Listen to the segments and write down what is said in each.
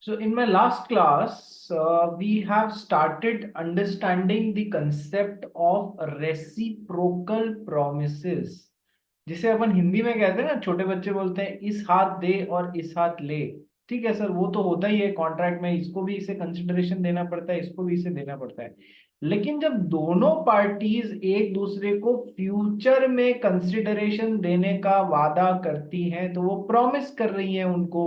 So in my last class, we have started understanding the concept of reciprocal promises, जिसे अपन हिंदी में कहते हैं ना, छोटे बच्चे बोलते हैं इस हाथ दे और इस हाथ ले। ठीक है सर, वो तो होता ही है कॉन्ट्रैक्ट में, इसको भी इसे कंसिडरेशन देना पड़ता है, इसको भी इसे देना पड़ता है। लेकिन जब दोनों पार्टीज एक दूसरे को फ्यूचर में कंसिडरेशन देने का वादा करती हैं, तो वो प्रॉमिस कर रही हैं उनको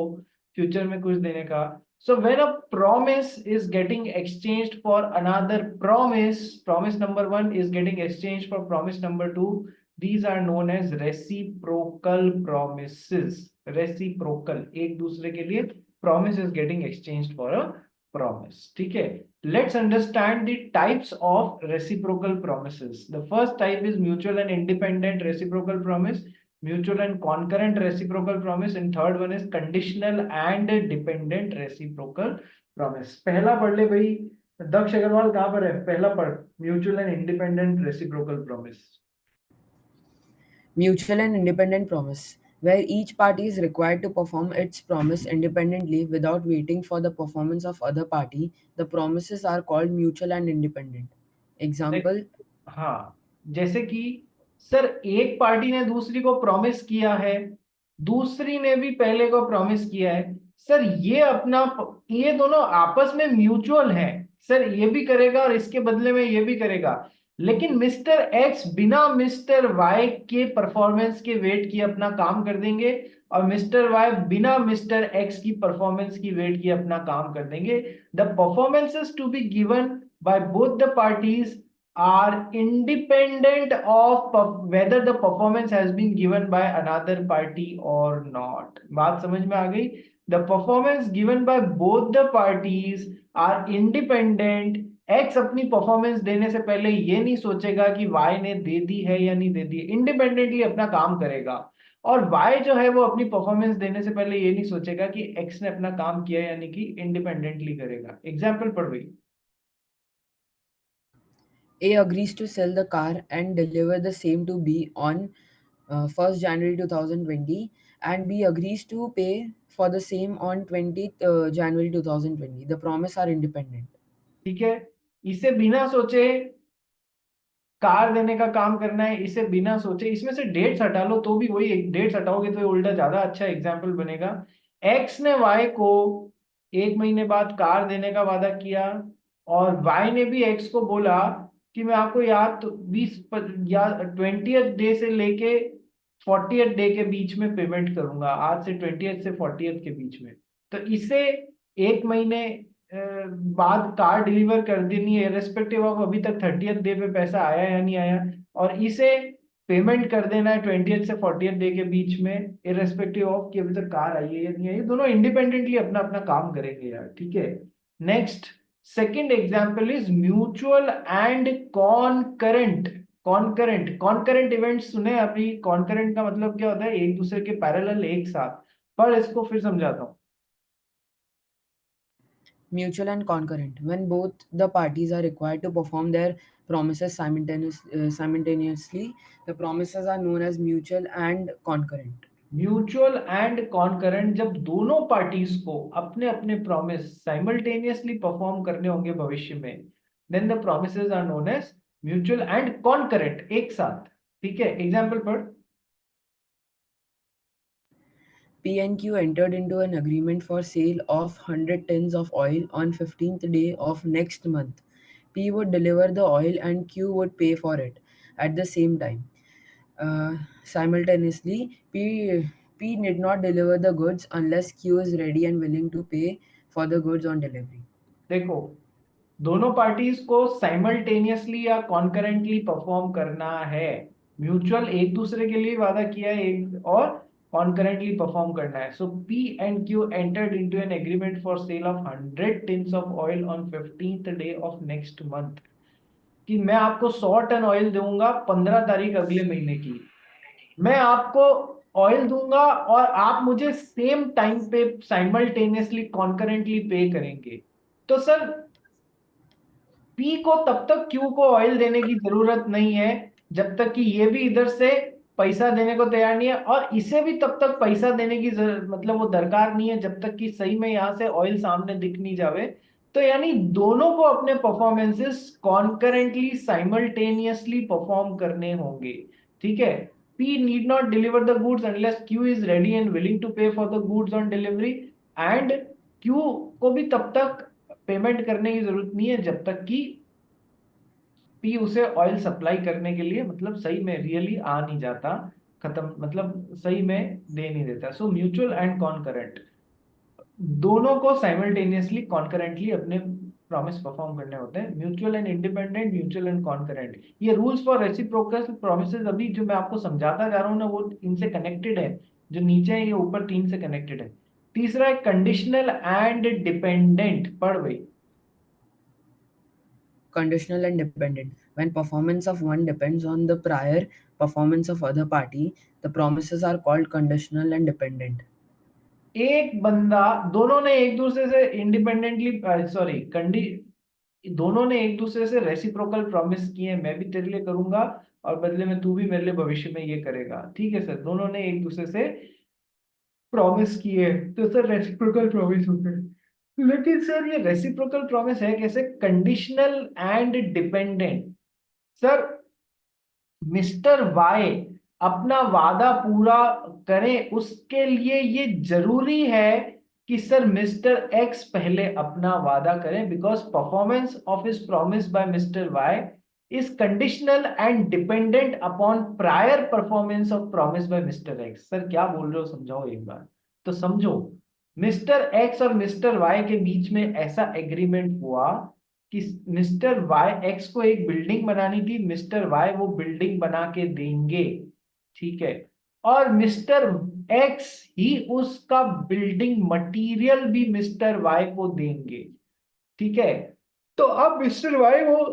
फ्यूचर में कुछ देने का। So when a promise is getting exchanged for another promise, promise number one is getting exchanged for promise number two, these are known as reciprocal promises. Reciprocal, एक दूसरे के लिए promise is getting exchanged for a promise. ठीक है, let's understand the types of reciprocal promises. The first type is mutual and independent reciprocal promise, mutual and concurrent reciprocal promise, and third one is conditional and dependent reciprocal promise. पहला पढ़ ले भाई, दक्ष अग्रवाल कहां पर है? पहला पढ़, mutual and independent reciprocal promise. Mutual and independent promise, where each party is required to perform its promise independently without waiting for the performance of other party. The promises are called mutual and independent. Example, हाँ, जैसे कि sir एक party ने दूसरी को promise किया है, दूसरी ने भी पहले को प्रॉमिस किया है। सर ये अपना, ये दोनों आपस में म्यूचुअल है। सर ये भी करेगा और इसके बदले में ये भी करेगा। लेकिन मिस्टर एक्स बिना मिस्टर वाई के परफॉर्मेंस के वेट किए अपना काम कर देंगे, और मिस्टर वाई बिना मिस्टर एक्स की परफॉर्मेंस की वेट किए अपना काम कर देंगे। The performances to be given by both the parties are independent of whether the performance has been given by another party or not. बात समझ में आ गई? The performance given by both the parties are independent. X अपनी performance देने से पहले ये नहीं सोचेगा कि Y ने दे दी है या नहीं दे दी, इंडिपेंडेंटली अपना काम करेगा। और Y जो है वो अपनी परफॉर्मेंस देने से पहले ये नहीं सोचेगा कि X ने अपना काम किया, यानी कि इंडिपेंडेंटली करेगा। एग्जाम्पल पढ़ भाई। A agrees to sell the car and deliver the same to B on 1st January 2020, and B agrees to pay for the same on 20th January 2020. The promises are independent. ठीक है, इसे बिना सोचे car देने का काम करना है, इसे बिना सोचे, इसमें से डेट्स हटा लो तो भी वही, डेट्स हटाओगे तो उल्टा ज्यादा अच्छा एग्जाम्पल बनेगा। एक्स ने वाई को 1 महीने बाद कार देने का वादा किया, और वाई ने भी एक्स को बोला कि मैं आपको या तो 20 या 20th डे से लेके 40th डे के बीच में पेमेंट करूंगा, आज से 20th से 40th के बीच में। तो इसे 1 महीने बाद कार डिलीवर कर देनी है, रेस्पेक्टिव ऑफ अभी तक 30th डे पे पैसा आया या नहीं आया, और इसे पेमेंट कर देना है 20th से 40th डे के बीच में, इरेस्पेक्टिव ऑफ कि अभी तक कार आई है या नहीं आई। दोनों इंडिपेंडेंटली अपना अपना काम करेंगे यार। ठीक है, next second example is mutual and कॉनकरेंट। कॉनकरेंट events सुने अभी? कॉनकरेंट का मतलब क्या होता है? एक दूसरे के पैरेलल, एक साथ। पर इसको फिर समझाता हूँ। Mutual and concurrent, when both the parties are required to perform their promises simultaneously. The promises are known as mutual and concurrent. Mutual and कॉनकरेंट, जब दोनों पार्टीज को अपने अपने प्रॉमिस साइमल्टेनियसली परफॉर्म करने होंगे भविष्य में, then the promises are known as mutual and concurrent, एक साथ। ठीक है, एग्जांपल पढ़। P and Q entered into an agreement for sale of 100 tons of oil on 15th day of next month. P would deliver the oil and Q would pay for it at the same time. Simultaneously, P did not deliver the goods unless Q is ready and willing to pay for the goods on delivery. देखो, दोनों parties को simultaneously या concurrently perform करना है। Mutual एक दूसरे के लिए वादा किया है, एक और कॉन्करेंटली परफॉर्म करना है। So P and Q entered into an agreement for sale of 100 tins of oil on 15th day of next month, कि मैं आपको 100 टन ऑयल दूंगा 15 तारीख अगले महीने की। मैं आपको ऑयल दूंगा और आप मुझे सेम टाइम पे साइमल्टेनियसली कॉन्करेंटली पे करेंगे। तो सर पी को तब तक क्यू को ऑयल देने की जरूरत नहीं है जब तक कि ये भी इधर से पैसा देने को तैयार नहीं है, और इसे भी तब तक पैसा देने की जरूरत, मतलब वो दरकार नहीं है जब तक कि सही में यहाँ से ऑयल सामने दिख नहीं जावे। तो यानी दोनों को अपने परफॉर्मेंसेस कॉन्करेंटली साइमल्टेनियसली परफॉर्म करने होंगे। ठीक है। P need not deliver the goods unless Q is ready and willing to pay for the goods on delivery, and Q को भी तब तक पेमेंट करने की जरूरत नहीं है जब तक कि P उसे ऑयल सप्लाई करने के लिए मतलब सही में रियली आ नहीं जाता, खत्म मतलब सही में दे नहीं देता। सो म्यूचुअल एंड कॉन्करेंट दोनों को साइमल्टेनियसली कॉन्करेंटली अपने प्रॉमिस परफॉर्म करने होते हैं। Mutual and independent, mutual and concurrent, ये रूल्स फॉर रेसिप्रोकल प्रॉमिसेस अभी जो मैं आपको समझाता जा रहा हूँ ना वो इनसे कनेक्टेड है। जो नीचे है ये ऊपर तीन से कनेक्टेड है। तीसरा है कंडीशनल एंड डिपेंडेंट, पढ़ भाई। Conditional and dependent. When performance of one depends on the prior performance of other party, the promises are called conditional and dependent. एक बंदा, दोनों ने एक दूसरे से इंडिपेंडेंटली, सॉरी कंडी दोनों ने एक दूसरे से रेसिप्रोकल प्रॉमिस किए, मैं भी तेरे लिए करूंगा और बदले में तू भी मेरे लिए भविष्य में ये करेगा। ठीक है सर, दोनों ने एक दूसरे से प्रॉमिस किए तो सर रेसिप्रोकल प्रॉमिस होते हैं। लेकिन सर ये रेसिप्रोकल प्रॉमिस है कैसे? Conditional and dependent. Sir mister Y अपना वादा पूरा करें उसके लिए ये जरूरी है कि सर मिस्टर एक्स पहले अपना वादा करें, because performance of his promise by mister Y is conditional and dependent upon prior performance of promise by mister X. Sir क्या बोल रहे हो, समझाओ एक बार तो समझो। मिस्टर एक्स और मिस्टर वाई के बीच में ऐसा एग्रीमेंट हुआ कि मिस्टर वाई एक्स को एक बिल्डिंग बनानी थी, मिस्टर वाई वो बिल्डिंग बना के देंगे। ठीक है। और मिस्टर एक्स ही उसका बिल्डिंग मटेरियल भी मिस्टर वाई को देंगे। ठीक है। तो अब मिस्टर वाई वो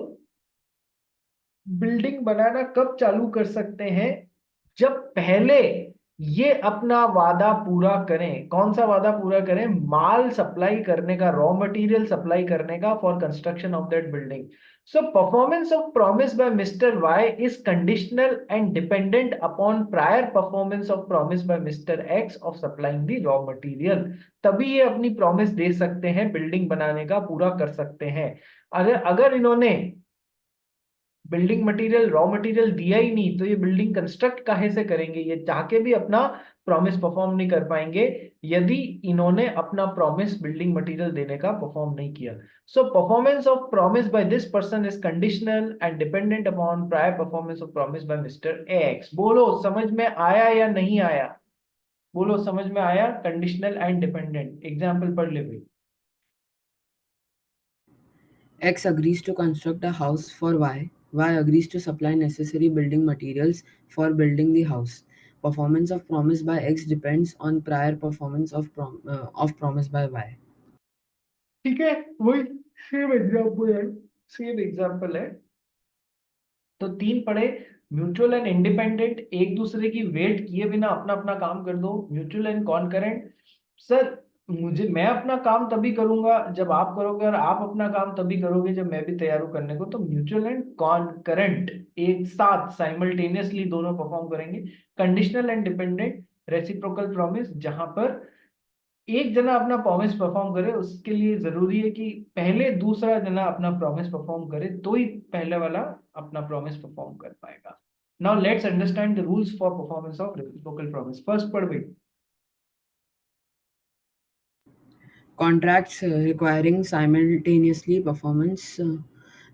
बिल्डिंग बनाना कब चालू कर सकते हैं? जब पहले ये अपना वादा पूरा करें। कौन सा वादा पूरा करें? माल सप्लाई करने का, रॉ मटेरियल सप्लाई करने का for construction of that building. So performance of promise by mister Y is conditional and dependent upon prior performance of promise by mister X of supplying the raw material. तभी ये अपनी promise दे सकते हैं, building बनाने का पूरा कर सकते हैं। अगर अगर इन्होंने बिल्डिंग मटेरियल, रॉ मटेरियल दिया ही नहीं तो ये बिल्डिंग कंस्ट्रक्ट काहे से करेंगे? ये चाह के भी अपना प्रॉमिस परफॉर्म नहीं कर पाएंगे यदि इन्होंने अपना प्रॉमिस बिल्डिंग मटेरियल देने का परफॉर्म नहीं किया। So performance of promise by this person is conditional and dependent upon prior performance of promise by mister X. बोलो समझ में आया या नहीं आया? बोलो समझ में आया? कंडीशनल एंड डिपेंडेंट एग्जाम्पल पढ़ ले भाई। X agrees to construct a house for Y. Y agrees to supply necessary building materials for building the house. Performance of promise by X depends on prior performance of promise by Y. ठीक है, वही same example है, same example है। तो तीन पढ़े, mutual and independent, एक दूसरे की वेट किए बिना अपना अपना काम कर दो। म्यूचुअल एंड कॉन्करेंट, सर मुझे, मैं अपना काम तभी करूंगा जब आप करोगे, और आप अपना काम तभी करोगे जब मैं भी तैयार हूं करने को। तो म्यूचुअल एंड कॉन्करेंट एक साथ साइमल्टेनियसली दोनों परफॉर्म करेंगे। Conditional and dependent reciprocal promise, जहां पर एक जना अपना प्रॉमिस परफॉर्म करे, उसके लिए जरूरी है कि पहले दूसरा जना अपना प्रॉमिस परफॉर्म करे तो ही पहले वाला अपना प्रॉमिस परफॉर्म कर पाएगा। Now let's understand the rules for performance of reciprocal promise. First पढ़ भाई। Contracts requiring simultaneously performance,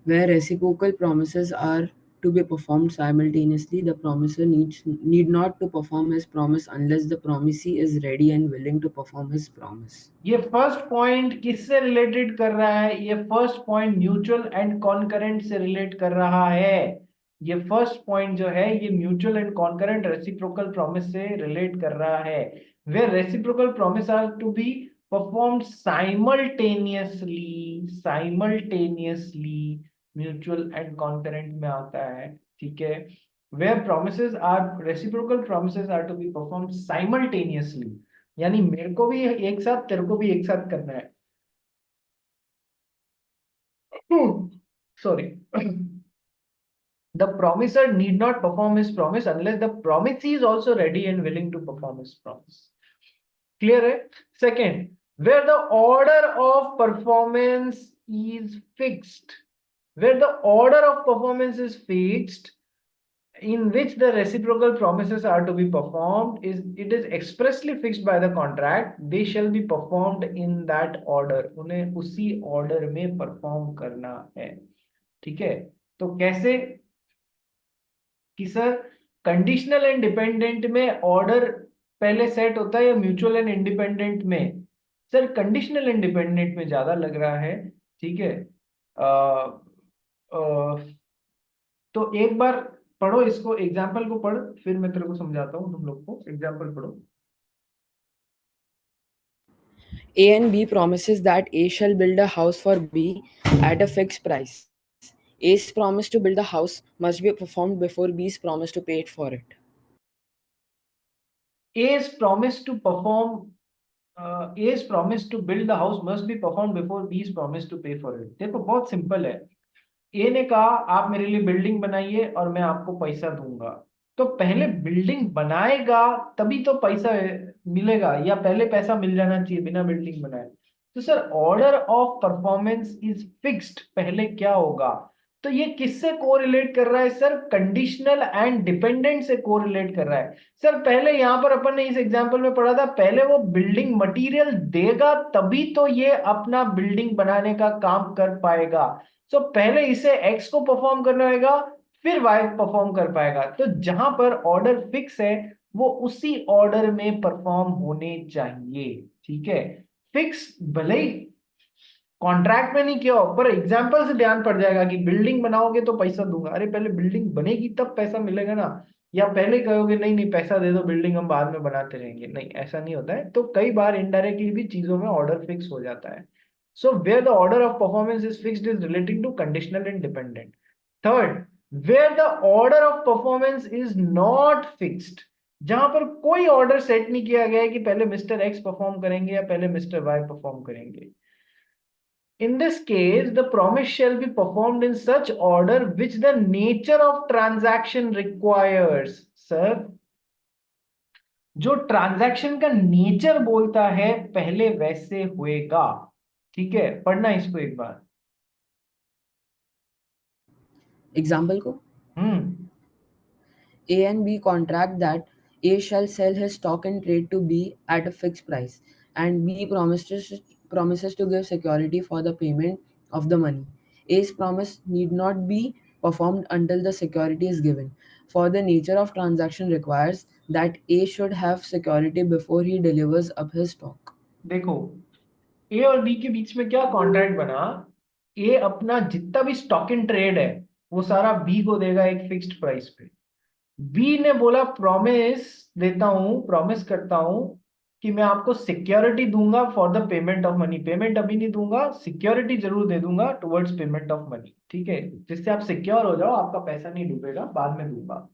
where reciprocal promises are to be performed simultaneously, the promiser need not to perform his promise unless the promisee is ready and willing to perform his promise. ये first point किससे related कर रहा है? ये first point mutual and concurrent से relate कर रहा है। ये फर्स्ट पॉइंट जो है ये mutual and concurrent reciprocal promise से रिलेट कर रहा है। वे reciprocal promise are to be performed simultaneously, simultaneously mutual and concurrent में आता है। ठीक है। Where promises are, reciprocal promises are to be performed simultaneously, यानी मेरे को भी एक साथ तेरे को भी एक साथ करना है। Sorry. The promiser need not perform his promise unless the promisee is also ready and willing to perform his promise. Clear है? Second, where the order of performance is fixed, where the order of performance is fixed, in which the reciprocal promises are to be performed, is it is expressly fixed by the contract, they shall be performed in that order. उन्हें उसी order में perform करना है. ठीक है? तो कैसे कि सर कंडीशनल एंड डिपेंडेंट में ऑर्डर पहले सेट होता है या म्यूचुअल एंड इंडिपेंडेंट में? सर कंडीशनल एंड डिपेंडेंट में ज्यादा लग रहा है. ठीक है. अ, अ, तो एक बार पढ़ो इसको, एग्जाम्पल को पढ़, फिर मैं तेरे को समझाता हूँ. तुम लोग को एग्जाम्पल पढ़ो. A and B promises that A shall build a house for B at a fixed price. A's promise to build the house must be performed before B's promise to pay it for it. A's promise to perform A's promise to build the house must be performed before B's promise to pay for it. देखो बहुत simple है. ए ने कहा आप मेरे लिए building बनाइए और मैं आपको पैसा दूंगा. तो पहले बिल्डिंग बनाएगा तभी तो पैसा मिलेगा, या पहले पैसा मिल जाना चाहिए बिना बिल्डिंग बनाए? तो sir order of performance is fixed. पहले क्या होगा? तो ये किससे कोरिलेट कर रहा है सर? कंडीशनल एंड डिपेंडेंट से कोरिलेट कर रहा है. सर पहले यहां पर अपन ने इस एग्जांपल में पढ़ा था, पहले वो बिल्डिंग मटेरियल देगा तभी तो ये अपना बिल्डिंग बनाने का काम कर पाएगा. तो पहले इसे x को परफॉर्म करना होगा, फिर y परफॉर्म कर पाएगा. तो जहां पर ऑर्डर फिक्स है वो उसी ऑर्डर में परफॉर्म होने चाहिए. ठीक है. फिक्स भले ही कॉन्ट्रैक्ट में नहीं किया हो, पर एग्जाम्पल से ध्यान पड़ जाएगा कि बिल्डिंग बनाओगे तो पैसा दूंगा. अरे पहले बिल्डिंग बनेगी तब पैसा मिलेगा ना. या पहले कहोगे नहीं नहीं पैसा दे दो, बिल्डिंग हम बाद में बनाते रहेंगे. नहीं, ऐसा नहीं होता है. तो कई बार इनडायरेक्टली भी चीजों में ऑर्डर फिक्स हो जाता है. So where the order of performance is fixed is relating to conditional and dependent. Third, where the order of performance is not fixed, जहां पर कोई ऑर्डर सेट नहीं किया गया है कि पहले मिस्टर एक्स परफॉर्म करेंगे या पहले मिस्टर वाई परफॉर्म करेंगे. In this case, the promise shall be performed in such order which the nature of transaction requires. Sir, जो ट्रांजैक्शन का नेचर बोलता है पहले वैसे होएगा. ठीक है, पढ़ना इसको एक बार. Example को हम्म. A and B contract that A shall sell his stock in trade to B at a fixed price, and B promises to give security for the payment of the money. A's promise need not be performed until the security is given, for the nature of transaction requires that A should have security before he delivers up his stock. देखो, ए और B के बीच में क्या contract बना? ए अपना जितना भी स्टॉक इन ट्रेड है वो सारा बी को देगा एक फिक्स्ड प्राइस पे. बी ने बोला प्रॉमिस देता हूं, प्रॉमिस करता हूं कि मैं आपको सिक्योरिटी दूंगा for the payment of money. Payment अभी नहीं दूंगा, सिक्योरिटी जरूर दे दूंगा टुवर्ड्स पेमेंट ऑफ मनी. ठीक है, जिससे आप सिक्योर हो जाओ, आपका पैसा नहीं डूबेगा, बाद में दूंगा.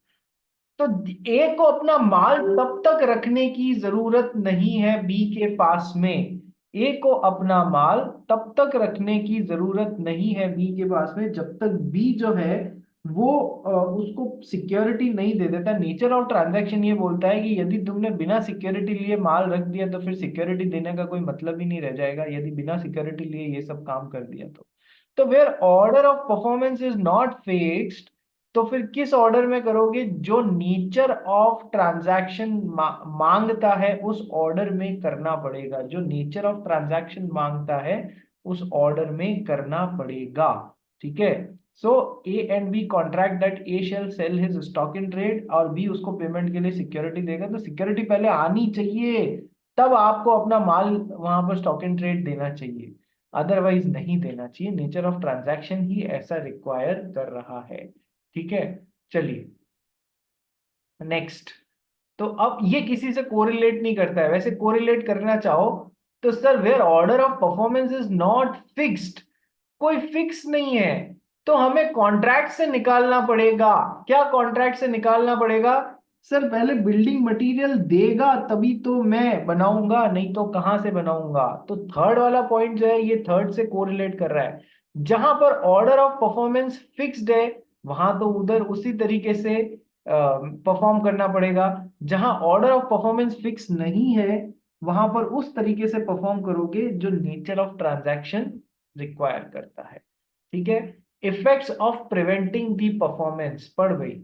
तो ए को अपना माल तब तक रखने की जरूरत नहीं है बी के पास में. ए को अपना माल तब तक रखने की जरूरत नहीं है बी के पास में जब तक बी जो है वो उसको सिक्योरिटी नहीं दे देता. नेचर ऑफ ट्रांजैक्शन ये बोलता है कि यदि तुमने बिना सिक्योरिटी लिए माल रख दिया तो फिर सिक्योरिटी देने का कोई मतलब ही नहीं रह जाएगा, यदि बिना सिक्योरिटी लिए ये सब काम कर दिया तो. तो where order of performance is not fixed, तो फिर किस ऑर्डर में करोगे? जो नेचर ऑफ ट्रांजैक्शन मांगता है उस ऑर्डर में करना पड़ेगा. जो नेचर ऑफ ट्रांजैक्शन मांगता है उस ऑर्डर में करना पड़ेगा. ठीक है. So A and B contract that A shall sell his stock in trade और बी उसको पेमेंट के लिए सिक्योरिटी देगा. तो सिक्योरिटी पहले आनी चाहिए, तब आपको अपना माल वहां पर स्टॉक इन ट्रेड देना चाहिए, अदरवाइज नहीं देना चाहिए. नेचर ऑफ ट्रांजैक्शन ही ऐसा रिक्वायर कर रहा है. ठीक है. चलिए नेक्स्ट. तो अब ये किसी से कोरिलेट नहीं करता है. वैसे कोरिलेट करना चाहो तो sir where order of performance is not fixed, कोई फिक्स नहीं है, तो हमें कॉन्ट्रैक्ट से निकालना पड़ेगा. क्या कॉन्ट्रैक्ट से निकालना पड़ेगा? सर पहले बिल्डिंग मटेरियल देगा तभी तो मैं बनाऊंगा, नहीं तो कहां से बनाऊंगा. तो थर्ड वाला पॉइंट जो है ये थर्ड से कोरिलेट कर रहा है. जहां पर ऑर्डर ऑफ परफॉर्मेंस फिक्स्ड है वहां तो उधर उसी तरीके से परफॉर्म करना पड़ेगा। जहां ऑर्डर ऑफ परफॉर्मेंस फिक्स नहीं है, वहां पर उस तरीके से परफॉर्म करोगे जो नेचर ऑफ ट्रांजैक्शन रिक्वायर करता है। ठीक है। Effects of preventing the performance पढ़ गई।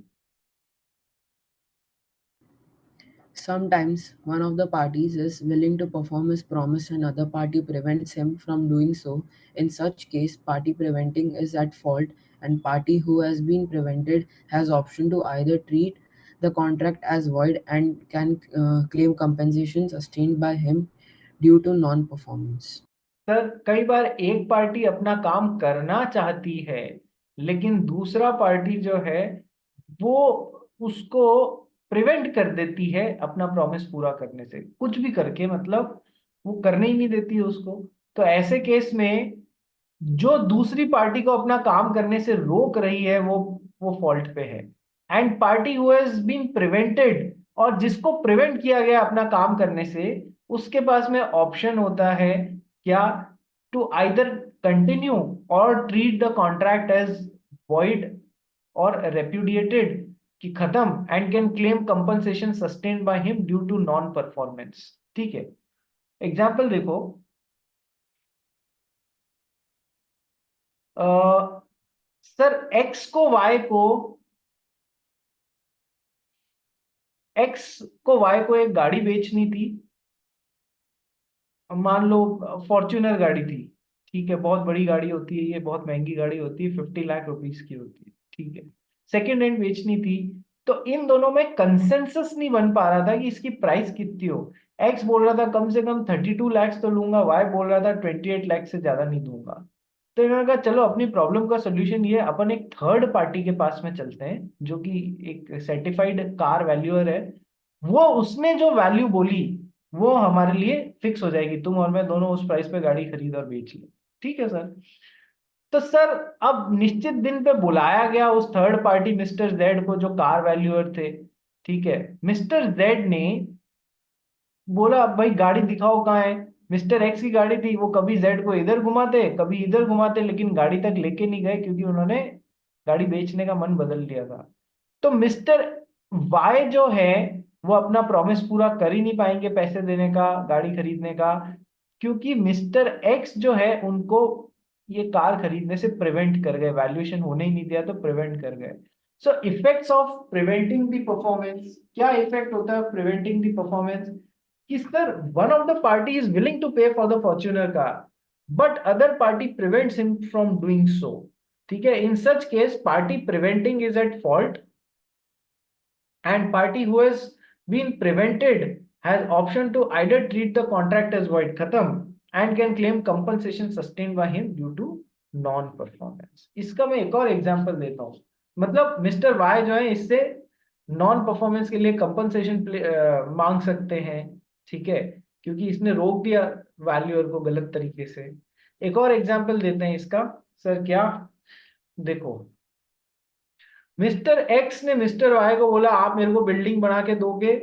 Sometimes one of the parties is willing to perform his promise and other party prevents him from doing so. In such case, party preventing is at fault and party who has been prevented has option to either treat the contract as void and can claim compensation sustained by him due to non-performance. Sir कई बार एक party अपना काम करना चाहती है, लेकिन दूसरा party जो है वो उसको प्रिवेंट कर देती है अपना प्रॉमिस पूरा करने से, कुछ भी करके, मतलब वो करने ही नहीं देती है उसको। तो ऐसे केस में जो दूसरी पार्टी को अपना काम करने से रोक रही है वो फॉल्ट पे है। And party who has been prevented, और जिसको प्रिवेंट किया गया अपना काम करने से, उसके पास में ऑप्शन होता है क्या? To either continue or treat the contract as void or repudiated, कि खत्म, and can claim compensation sustained by him due to non performance. ठीक है। एग्जाम्पल देखो, सर एक्स को वाई को एक गाड़ी बेचनी थी। मान लो फॉर्च्यूनर गाड़ी थी। ठीक है, बहुत बड़ी गाड़ी होती है ये, बहुत महंगी गाड़ी होती है, 50 लाख रुपीज की होती है। ठीक है, सेकेंड हैंड बेचनी थी। तो इन दोनों में कंसेंसस नहीं बन पा रहा था कि इसकी प्राइस कितनी हो। एक्स बोल रहा था कम से कम 32 लाख तो लूंगा, वाई बोल रहा था 28 लाख से ज्यादा नहीं दूंगा। तो इन्होंने कहा चलो अपनी प्रॉब्लम का सोल्यूशन ये, अपन एक थर्ड पार्टी के पास में चलते हैं जो कि एक सर्टिफाइड कार वैल्यूअर है। वो उसने जो वैल्यू बोली वो हमारे लिए फिक्स हो जाएगी, तुम और मैं दोनों उस प्राइस पे गाड़ी खरीद और बेच ले। ठीक है सर। तो सर अब निश्चित दिन पे बुलाया गया उस थर्ड पार्टी मिस्टर जेड को जो कार वैल्यूअर थे। ठीक है, मिस्टर जेड ने बोला भाई गाड़ी दिखाओ कहाँ है। मिस्टर एक्स की गाड़ी थी, वो कभी जेड को इधर घुमाते कभी इधर घुमाते, लेकिन गाड़ी तक लेके नहीं गए क्योंकि उन्होंने गाड़ी बेचने का मन बदल लिया था। तो मिस्टर वाई जो है वो अपना प्रॉमिस पूरा कर ही नहीं पाएंगे पैसे देने का, गाड़ी खरीदने का, क्योंकि मिस्टर एक्स जो है उनको ये कार खरीदने से प्रिवेंट कर गए, वैल्यूएशन होने ही नहीं दिया तो प्रिवेंट कर गए। So effects of preventing the performance, क्या इफेक्ट होता है प्रिवेंटिंग द परफॉर्मेंस? कि sir one of the party is willing to pay for the Fortuner car, but other party prevents him from doing so. ठीक है, in such case party preventing is at fault and party who has been prevented has option to either treat the contract as void khatam and can claim compensation sustained by him due to non performance। इसका मैं एक और example देता हूँ। मतलब mister Y जो है इससे नॉन परफॉर्मेंस के लिए कंपनसेशन मांग सकते हैं। ठीक है, क्योंकि इसने रोक दिया वैल्यूअर को गलत तरीके से। एक और एग्जांपल देते हैं इसका। सर क्या? देखो, मिस्टर एक्स ने मिस्टर वाई को बोला आप मेरे को बिल्डिंग बना के दोगे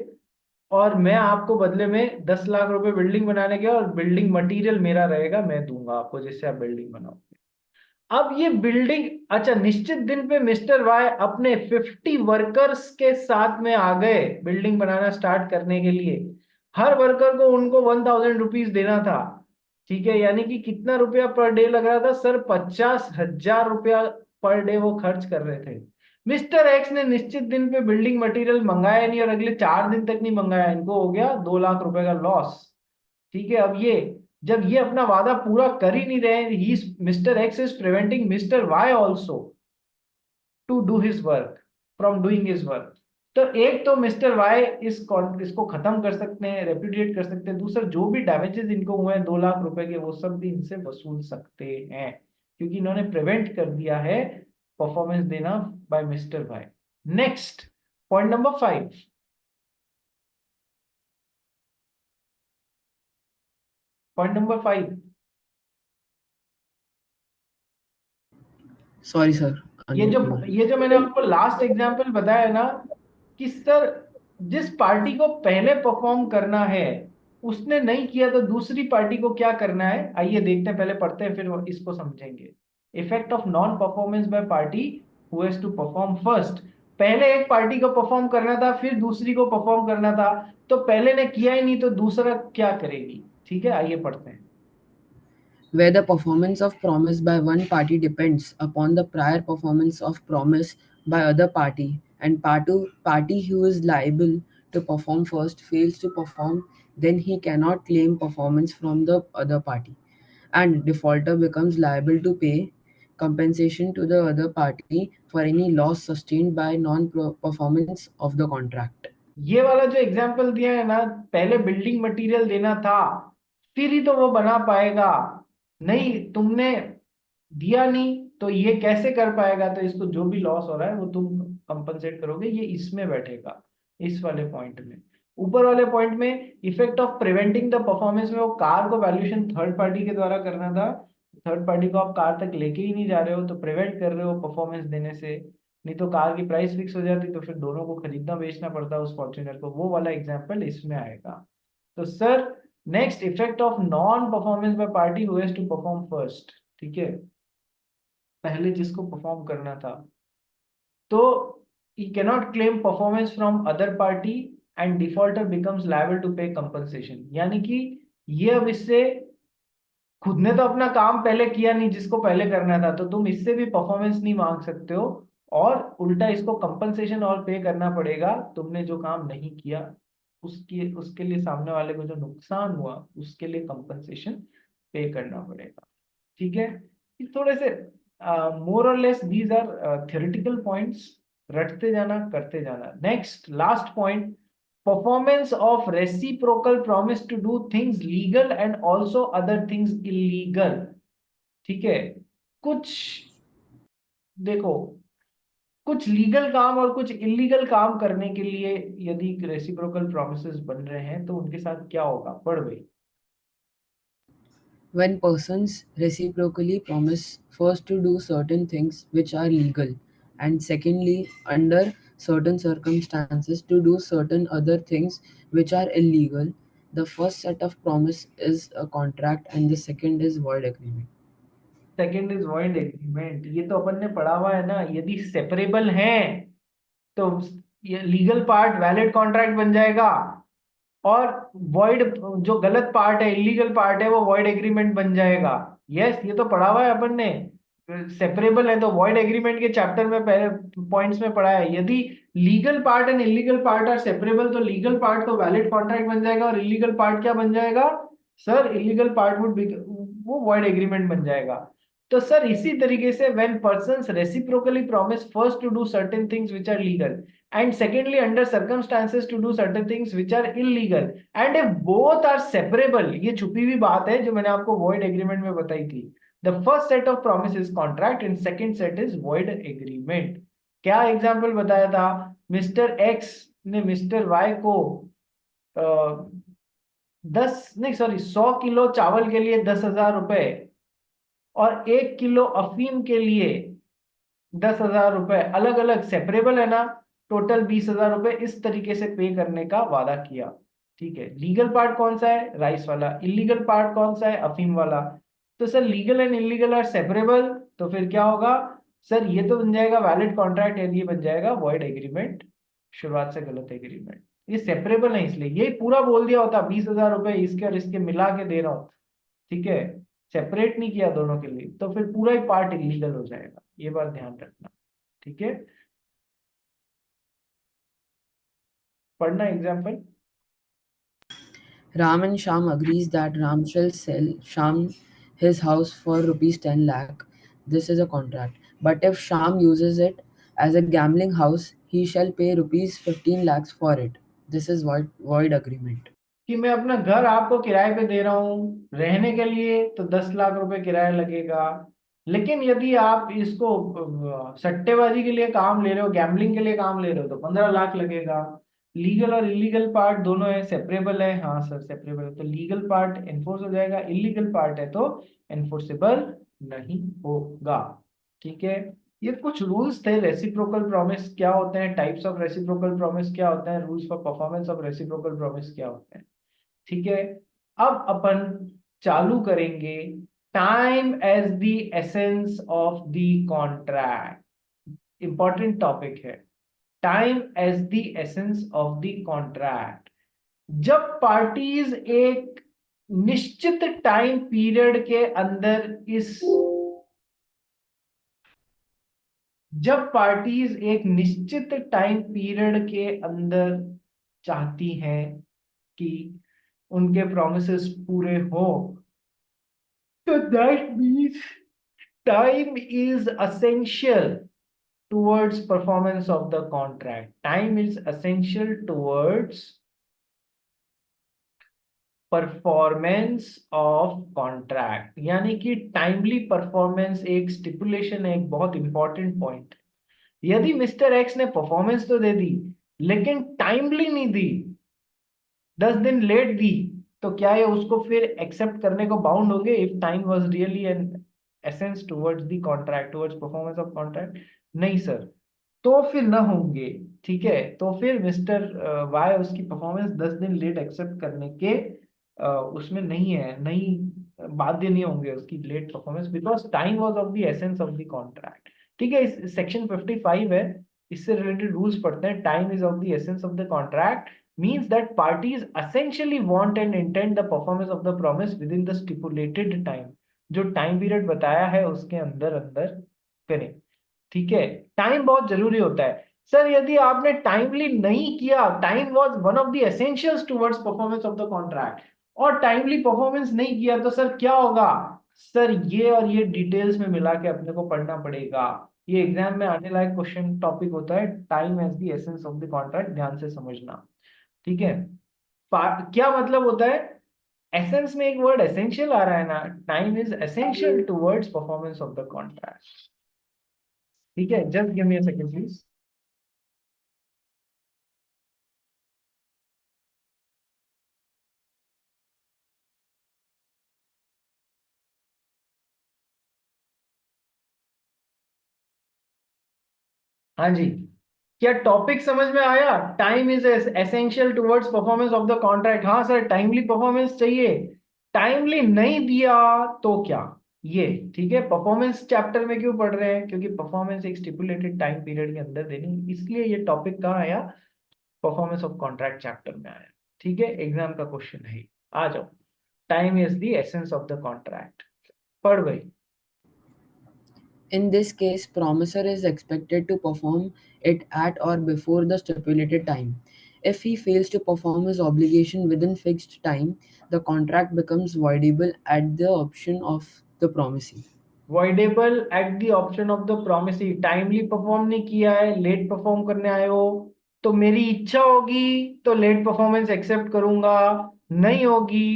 और मैं आपको बदले में 10 लाख रुपए बिल्डिंग बनाने के, और बिल्डिंग मटेरियल मेरा रहेगा, मैं दूंगा आपको जिससे आप बिल्डिंग बनाओगे। अब ये बिल्डिंग, अच्छा, निश्चित दिन पे मिस्टर वाई अपने 50 वर्कर्स के साथ में आ गए बिल्डिंग बनाना स्टार्ट करने के लिए। हर वर्कर को उनको 1000 रुपीज देना था। ठीक है, यानी कि कितना रुपया पर डे लग रहा था सर? 50,000 रुपया पर डे वो खर्च कर रहे थे। मिस्टर एक्स ने निश्चित दिन पे बिल्डिंग मटेरियल मंगाया नहीं और अगले 4 दिन तक नहीं मंगाया, इनको हो गया 2 लाख रुपए का लॉस। ठीक है, अब ये जब ये अपना वादा पूरा कर ही नहीं रहे, ही mister X is preventing mister Y also to do his work, from doing his work. तो एक तो मिस्टर वाई इसको खत्म कर सकते हैं, रेप्यूडिएट कर सकते हैं। दूसरा, जो भी डैमेजेस इनको हुए हैं 2 लाख रुपए के, वो सब भी इनसे वसूल सकते हैं क्योंकि इन्होंने प्रिवेंट कर दिया है परफॉर्मेंस देना by mister Y. Next, point number 5। Point number 5, Sorry, sir. ये जो You. ये जो मैंने आपको लास्ट एग्जांपल बताया ना, कि सर जिस पार्टी को पहले परफॉर्म करना है उसने नहीं किया तो दूसरी पार्टी को क्या करना है, आइए देखते हैं, पहले पढ़ते हैं फिर इसको समझेंगे। Effect of non performance by party who has to perform first. पहले एक पार्टी को परफॉर्म करना था, फिर दूसरी को परफॉर्म करना था, तो पहले ने किया ही नहीं तो दूसरा क्या करेगी। ठीक है, आइए पढ़ते हैं। where the performance of promise by one party depends upon the prior performance of promise by other party, and party who is liable to perform first fails to perform, then he cannot claim performance from the other party, and defaulter becomes liable to pay compensation to the other party for any loss sustained by non-performance of the contract. ये वाला जो example दिया है ना, पहले building material देना था, फिर ही तो वो बना पाएगा। नहीं, तुमने दिया नहीं तो ये कैसे कर पाएगा। तो इसको जो भी लॉस हो रहा है वो तुम कंपनसेट करोगे, ये इसमें बैठेगा, इस वाले पॉइंट में। ऊपर वाले पॉइंट में effect of preventing the performance में, वो कार को वैल्यूएशन थर्ड पार्टी के द्वारा करना था। थर्ड पार्टी को आप कार तक लेके ही नहीं जा रहे हो, तो प्रिवेंट कर रहे हो परफॉर्मेंस देने से। नहीं तो कार की प्राइस फिक्स हो जाती तो फिर दोनों को खरीदना बेचना पड़ता उस फॉर्च्यूनर को। वो वाला एग्जाम्पल इसमें आएगा। तो sir, next effect of non performance by party who has to perform first. ठीक है, पहले जिसको परफॉर्म करना था, तो he cannot claim performance from other party and defaulter becomes liable to pay compensation। यानी कि ये अब इससे, खुद ने तो अपना काम पहले किया नहीं जिसको पहले करना था, तो तुम इससे भी परफॉर्मेंस नहीं मांग सकते हो, और उल्टा इसको कंपनसेशन और पे करना पड़ेगा। तुमने जो काम नहीं किया उसकी, उसके लिए सामने वाले को जो नुकसान हुआ उसके लिए कंपनसेशन पे करना पड़ेगा। ठीक है, ये थोड़े से more or less these are theoretical points, रटते जाना करते जाना। Next last point, performance of reciprocal promise to do things legal and also other things illegal. ठीक है, कुछ देखो, कुछ लीगल काम और कुछ इलीगल काम करने के लिए यदि रेसिप्रोकल प्रॉमिसेस बन रहे हैं तो उनके साथ क्या होगा, पढ़ भाई। When persons reciprocally promise first to do certain things which are legal, and secondly, under certain circumstances, to do certain other things which are illegal, the first set of promise is a contract and the second is void agreement. Second is void agreement, ये तो अपन ने पढ़ा हुआ है ना। यदि separable हैं तो ये लीगल पार्ट वैलिड कॉन्ट्रैक्ट बन जाएगा, और वॉइड जो गलत पार्ट है, इलीगल पार्ट है, वो वॉइड एग्रीमेंट बन जाएगा। यस, ये तो पढ़ा हुआ है अपन ने। सेपरेबल है तो वॉइड एग्रीमेंट के चैप्टर में पहले पॉइंट्स में पढ़ा है। यदि legal part and illegal part are separable, तो लीगल पार्ट तो वैलिड कॉन्ट्रैक्ट बन जाएगा, और इलीगल पार्ट क्या बन जाएगा sir, illegal part would be, वो वॉइड एग्रीमेंट बन जाएगा। तो सर इसी तरीके से when persons reciprocally promise first to do certain things which are legal, and secondly under circumstances to do certain things which are illegal, and if both are separable, ये छुपी हुई बात है जो मैंने आपको void agreement में बताई थी। The first set of promise is contract and second set is void agreement। क्या एग्जाम्पल बताया था, मिस्टर एक्स ने मिस्टर वाई को 10 नहीं सॉरी 100 किलो चावल के लिए 10,000 रुपए और 1 किलो अफीम के लिए 10,000 रुपए, अलग अलग सेपरेबल है ना, टोटल 20,000 रुपए इस तरीके से पे करने का वादा किया। ठीक है, लीगल पार्ट कौन सा है, राइस वाला। इलीगल पार्ट कौन सा है, अफीम वाला। तो sir legal and illegal are separable, तो फिर क्या होगा सर, ये तो बन जाएगा वैलिड कॉन्ट्रैक्ट एंड ये बन जाएगा वॉइड एग्रीमेंट, शुरुआत से गलत एग्रीमेंट। ये सेपरेबल है इसलिए ये पूरा बोल दिया होता 20,000 रुपए इसके और इसके मिला के दे रहा हूँ। ठीक है, सेपरेट नहीं किया दोनों के लिए, तो फिर पूरा ही पार्ट इलीगल हो जाएगा, ये बात ध्यान रखना। ठीक है, पढ़ना example. Ram and Sham agrees that Ram shall sell Sham his house for rupees 10 lakh. This is a contract. But if Sham uses it as a gambling house, he shall pay rupees 15 lakhs for it. This is void agreement. कि मैं अपना घर आपको किराए पे दे रहा हूँ रहने के लिए, तो 10 लाख रुपए किराया लगेगा। लेकिन यदि आप इसको सट्टेबाजी के लिए काम ले रहे हो, गैम्बलिंग के लिए काम ले रहे हो, तो 15 लाख लगेगा। लीगल और इलीगल पार्ट दोनों है, सेपरेबल है, हाँ सर सेपरेबल है, तो लीगल पार्ट एनफोर्स हो जाएगा, इलीगल पार्ट है तो एनफोर्सेबल नहीं होगा। ठीक है, ये कुछ रूल्स थे। रेसिप्रोकल प्रॉमिस क्या होते हैं, टाइप्स ऑफ रेसिप्रोकल प्रॉमिस क्या होते हैं, rules for performance of reciprocal promise क्या होते हैं। ठीक है, अब अपन चालू करेंगे time as the essence of the contract. Important topic है, time as the essence of the contract. जब पार्टीज एक निश्चित टाइम पीरियड के अंदर जब पार्टीज एक निश्चित टाइम पीरियड के अंदर चाहती हैं कि उनके प्रोमिसेस पूरे हो, तो that means time is essential towards performance of the contract. Time is essential towards performance of contract, यानी कि टाइमली परफॉर्मेंस एक स्टिपुलेशन है, एक बहुत इंपॉर्टेंट पॉइंट। यदि मिस्टर एक्स ने परफॉर्मेंस तो दे दी लेकिन टाइमली नहीं दी, 10 दिन लेट दी, तो क्या ये उसको फिर एक्सेप्ट करने को बाउंड होंगे if time was really an essence towards the contract, towards performance of contract? नहीं सर, तो फिर ना होंगे। ठीक है, तो फिर मिस्टर वाई उसकी परफॉर्मेंस 10 दिन लेट एक्सेप्ट करने के उसमें नहीं है, नहीं बाध्य नहीं होंगे उसकी late performance, because time was of the essence of the contract. ठीक है, इस सेक्शन 55 है, इससे रिलेटेड रूल्स पढ़ते हैं। Time is of the essence of the contract means that parties essentially want and intend the performance of the promise within the stipulated time। जो time period बताया है उसके अंदर अंदर करें। ठीक है, टाइम बहुत जरूरी होता है। सर यदि आपने टाइमली नहीं किया, time was one of the essentials towards performance of the contract, और टाइमली परफॉर्मेंस नहीं किया, तो सर क्या होगा? सर ये और ये डिटेल्स में मिला के अपने को पढ़ना पड़ेगा। ये एग्जाम में आने लायक क्वेश्चन टॉपिक होता है, time as the essence of the contract, ध्यान से समझना। ठीक है, क्या मतलब होता है? एसेंस में एक वर्ड एसेंशियल आ रहा है ना, time is essential towards performance of the contract. ठीक है, just give me a second please. हाँ जी, क्या टॉपिक समझ में आया? Time is essential towards performance of the contract. हाँ सर, टाइमली परफॉर्मेंस चाहिए, टाइमली नहीं दिया तो क्या? ये ठीक है, परफॉर्मेंस चैप्टर में क्यों पढ़ रहे हैं? क्योंकि परफॉर्मेंस एक स्टिपुलेटेड टाइम पीरियड के अंदर देनी, इसलिए ये टॉपिक कहाँ आया? परफॉर्मेंस ऑफ कॉन्ट्रैक्ट चैप्टर में आया। ठीक है, एग्जाम का क्वेश्चन है, आ जाओ। Time is the essence of the contract, पढ़ भाई। In this case, promisor is expected to perform it at or before the stipulated time. If he fails to perform his obligation within fixed time, the contract becomes voidable at the option of the promisee. Voidable at the option of the promisee. Timely perform नहीं किया है, late perform करने आए हो, तो मेरी इच्छा होगी तो लेट परफॉर्मेंस एक्सेप्ट करूंगा, नहीं होगी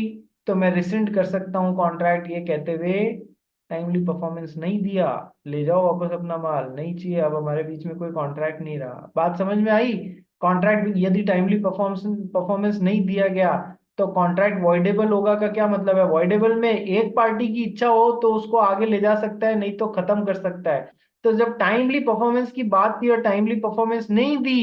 तो मैं रिसेंड कर सकता हूं कॉन्ट्रैक्ट, ये कहते हुए टाइमली परफॉर्मेंस नहीं दिया, ले जाओ वापस अपना माल, नहीं चाहिए, अब हमारे बीच में कोई कॉन्ट्रैक्ट नहीं रहा। बात समझ में आई? कॉन्ट्रैक्ट यदि टाइमली परफॉर्मेंस परफॉर्मेंस नहीं दिया गया तो कॉन्ट्रैक्ट वॉइडेबल होगा का क्या मतलब है? वॉइडेबल में एक पार्टी की इच्छा हो तो उसको आगे ले जा सकता है, नहीं तो खत्म कर सकता है। तो जब टाइमली परफॉर्मेंस की बात थी और टाइमली परफॉर्मेंस नहीं दी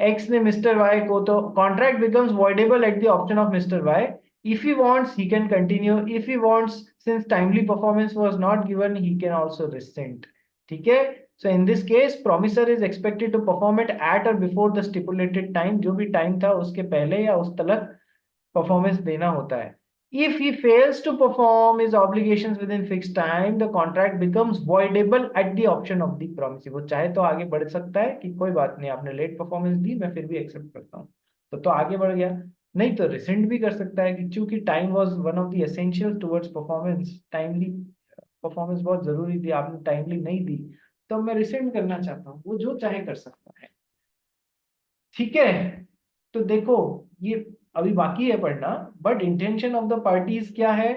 एक्स ने मिस्टर वाई को, तो contract becomes voidable at the option of mister Y. if he wants he can continue, if he wants, since timely performance was not given, he can also rescind। ठीक है, so in this case promisor is expected to perform it at or before the stipulated time, जो भी time था उसके पहले या उस तलक परफॉर्मेंस देना होता है। If he fails to perform his obligations within fixed time, the contract becomes voidable at the option of the promisee। वो चाहे तो आगे बढ़ सकता है कि कोई बात नहीं, आपने लेट परफॉर्मेंस दी, मैं फिर भी एक्सेप्ट करता हूँ, तो आगे बढ़ गया। नहीं तो रिसेंड भी कर सकता है कि चूंकि time was one of the essential towards performance, timely performance बहुत जरूरी थी, आपने टाइमली नहीं दी, तो मैं रिसेंड करना चाहता हूँ, वो जो चाहे कर सकता है। ठीक है, तो देखो ये अभी बाकी है पढ़ना, but intention of the parties क्या है?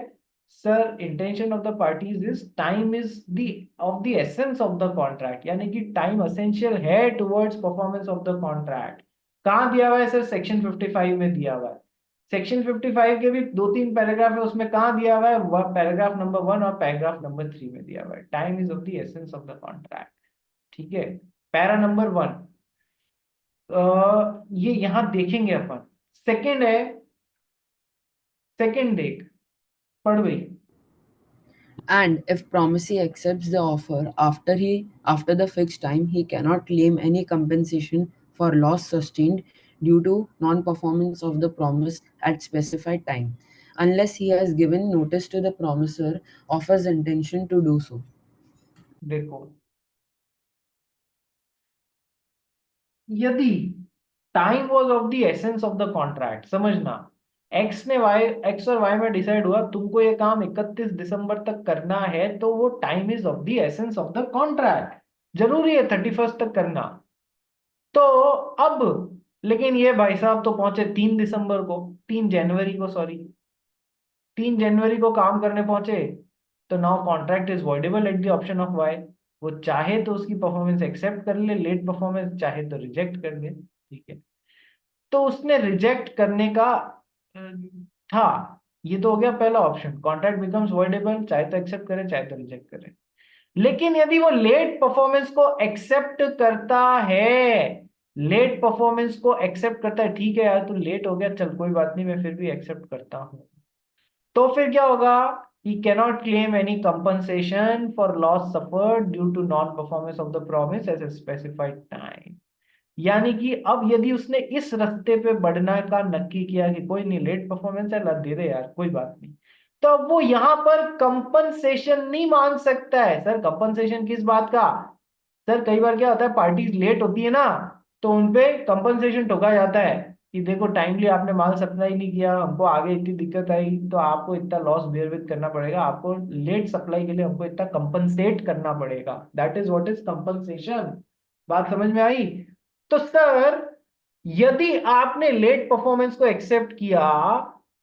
Sir intention of the parties is time is the of the essence of the contract, यानी कि टाइम एसेंशियल है towards performance of the contract. कहाँ दिया हुआ है सर? सेक्शन 55 में दिया हुआ है। सेक्शन 55 के भी 2-3 पैराग्राफ है, उसमें कहाँ दिया हुआ है? पैराग्राफ नंबर 1 और पैराग्राफ नंबर 3 में दिया हुआ है, time is of the essence of the contract. ठीक है, पैरा नंबर 1, ये यहां देखेंगे अपन। सेकंड है, सेकंड देख, पढ़ भाई। And if promisee accepts the offer after the fixed time, he cannot claim any compensation for loss sustained due to non-performance of the promise at specified time, unless he has given notice to the promisor of his intention to do so. देखो, यदि time was of the essence of the contract, समझना, x और Y में decide हुआ तुमको ये काम 31 दिसंबर तक करना है, तो वो time is of the essence of the contract, जरूरी है 31 तक करना। तो अब लेकिन ये भाई साहब तो पहुंचे 3 दिसंबर को, 3 जनवरी को, सॉरी, 3 जनवरी को काम करने पहुंचे, तो now contract is voidable at the option of Y. वो चाहे तो उसकी परफॉर्मेंस एक्सेप्ट कर ले, लेट परफॉर्मेंस, चाहे तो रिजेक्ट कर दे, ठीक है। तो उसने रिजेक्ट करने का था, ये तो हो गया पहला ऑप्शन, कॉन्ट्रैक्ट बिकम्स वॉइडेबल, चाहे तो एक्सेप्ट करे चाहे तो रिजेक्ट करे। लेकिन यदि वो लेट परफॉर्मेंस को एक्सेप्ट करता है, लेट परफॉर्मेंस को एक्सेप्ट करता है, ठीक है यार तू लेट हो गया, चल कोई बात नहीं, मैं फिर भी एक्सेप्ट करता हूं, तो फिर क्या होगा, he cannot claim any compensation for loss suffered due to non-performance of the promise as a specified time। यानी कि अब यदि उसने इस रास्ते पे बढ़ना का नक्की किया कि कोई नहीं, लेट परफॉर्मेंस है, ला दे दे यार कोई बात नहीं, तो अब वो यहां पर कंपनसेशन नहीं मांग सकता है। सर कंपनसेशन किस बात का? सर कई बार क्या होता है, पार्टीज लेट होती है ना, तो उनपे कंपनसेशन ठोका जाता है कि देखो टाइमली आपने माल सप्लाई नहीं किया, हमको आगे इतनी दिक्कत आई, तो आपको इतना लॉस बेयर विद करना पड़ेगा, आपको लेट सप्लाई के लिए हमको इतना कंपनसेट करना पड़ेगा, that is what is compensation. बात समझ में आई? तो सर यदि आपने लेट परफॉर्मेंस को एक्सेप्ट किया,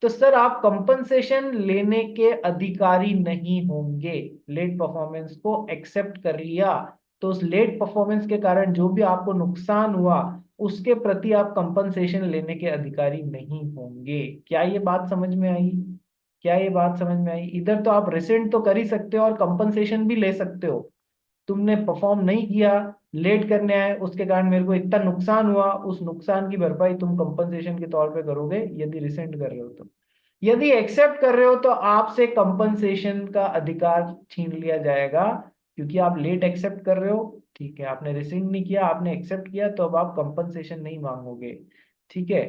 तो सर आप कंपनसेशन लेने के अधिकारी नहीं होंगे। लेट परफॉर्मेंस को एक्सेप्ट कर लिया, तो उस लेट परफॉर्मेंस के कारण जो भी आपको नुकसान हुआ, उसके प्रति आप कंपनसेशन लेने के अधिकारी नहीं होंगे। क्या ये बात समझ में आई? क्या ये बात समझ में आई? इधर तो आप रिसेंट तो कर ही सकते हो और कंपनसेशन भी ले सकते हो। तुमने परफॉर्म नहीं किया, लेट करने आए, उसके कारण मेरे को इतना नुकसान हुआ, उस नुकसान की भरपाई तुम कंपनसेशन के तौर पे करोगे यदि रिसेंट कर रहे हो तो। यदि एक्सेप्ट कर रहे हो तो आपसे कंपनसेशन का अधिकार छीन लिया जाएगा, क्योंकि आप लेट एक्सेप्ट कर रहे हो, ठीक है, आपने रिसेंट नहीं किया, आपने एक्सेप्ट किया, तो अब आप कंपनसेशन नहीं मांगोगे, ठीक है।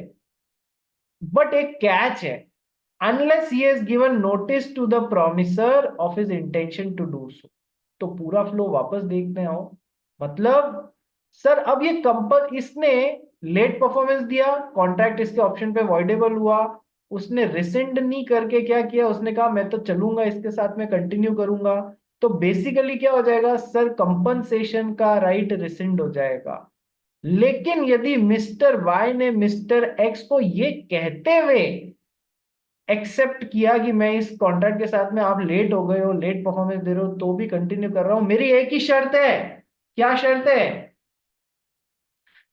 बट एक कैच है, unless he has given notice to the promisor of his intention to do so। तो पूरा फ्लो वापस देखते हो, मतलब सर अब ये कंपन, इसने लेट परफॉर्मेंस दिया, कॉन्ट्रैक्ट इसके ऑप्शन पे वॉइडेबल हुआ, उसने रिसेंड नहीं करके क्या किया, उसने कहा मैं तो चलूंगा इसके साथ में, कंटिन्यू करूंगा, तो बेसिकली क्या हो जाएगा सर, कंपनसेशन का राइट रिसेंड हो जाएगा। लेकिन यदि मिस्टर वाई ने मिस्टर एक्स को ये कहते हुए एक्सेप्ट किया कि मैं इस कॉन्ट्रैक्ट के साथ में, आप लेट हो गए हो, लेट परफॉर्मेंस दे रहे हो, तो भी कंटिन्यू कर रहा हूं, मेरी एक ही शर्त है, क्या शर्त है,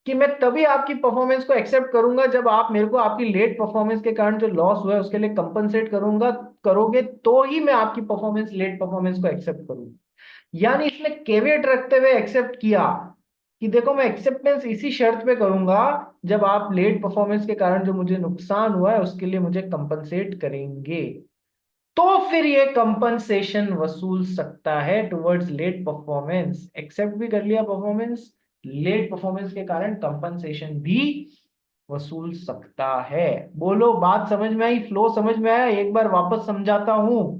कि मैं तभी आपकी परफॉर्मेंस को एक्सेप्ट करूंगा जब आप मेरे को आपकी लेट परफॉर्मेंस के कारण जो लॉस हुआ है उसके लिए कंपनसेट करोगे, तो ही मैं आपकी परफॉर्मेंस, लेट परफॉर्मेंस को एक्सेप्ट करूंगा। यानी इसने केवियट रखते हुए एक्सेप्ट किया कि देखो मैं एक्सेप्टेंस इसी शर्त पे करूंगा जब आप लेट परफॉर्मेंस के कारण जो मुझे नुकसान हुआ है उसके लिए मुझे कंपनसेट करेंगे, तो फिर ये कंपनसेशन वसूल सकता है टुवर्ड्स लेट परफॉर्मेंस। एक्सेप्ट भी कर लिया परफॉर्मेंस, लेट परफॉर्मेंस के कारण कंपनसेशन भी वसूल सकता है। बोलो बात समझ में आई? फ्लो समझ में आया? एक बार वापस समझाता हूं,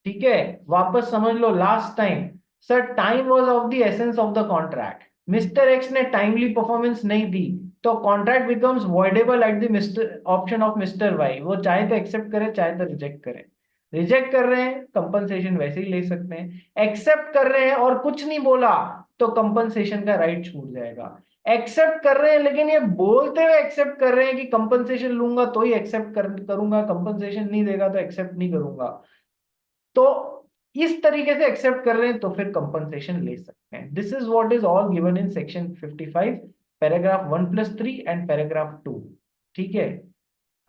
ठीक है, वापस समझ लो last time. Sir time was of the essence of the contract, mister X ने टाइमली परफॉर्मेंस नहीं दी, तो contract becomes voidable at the mister option of mister Y. वो चाहे तो एक्सेप्ट करे चाहे तो रिजेक्ट करे, रिजेक्ट कर रहे हैं कंपनसेशन वैसे ही ले सकते हैं, एक्सेप्ट कर रहे हैं और कुछ नहीं बोला तो कंपनसेशन का राइट छूट जाएगा। एक्सेप्ट कर रहे हैं लेकिन ये बोलते हुए एक्सेप्ट कर रहे हैं कि कंपनसेशन लूंगा तो ही एक्सेप्ट करूंगा, कंपनसेशन नहीं देगा तो एक्सेप्ट नहीं करूंगा, तो इस तरीके से एक्सेप्ट कर रहे हैं तो फिर कंपनसेशन ले सकते हैं। This is what is all given in section 55 paragraph 1+3 and paragraph 2, ठीक है।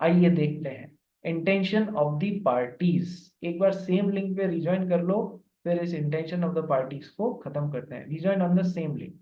आइए देखते हैं इंटेंशन ऑफ द पार्टीज, एक बार सेम लिंक पे रिजॉइन कर लो, फिर इस इंटेंशन ऑफ द पार्टीज को खत्म करते हैं। Rejoin on the same link.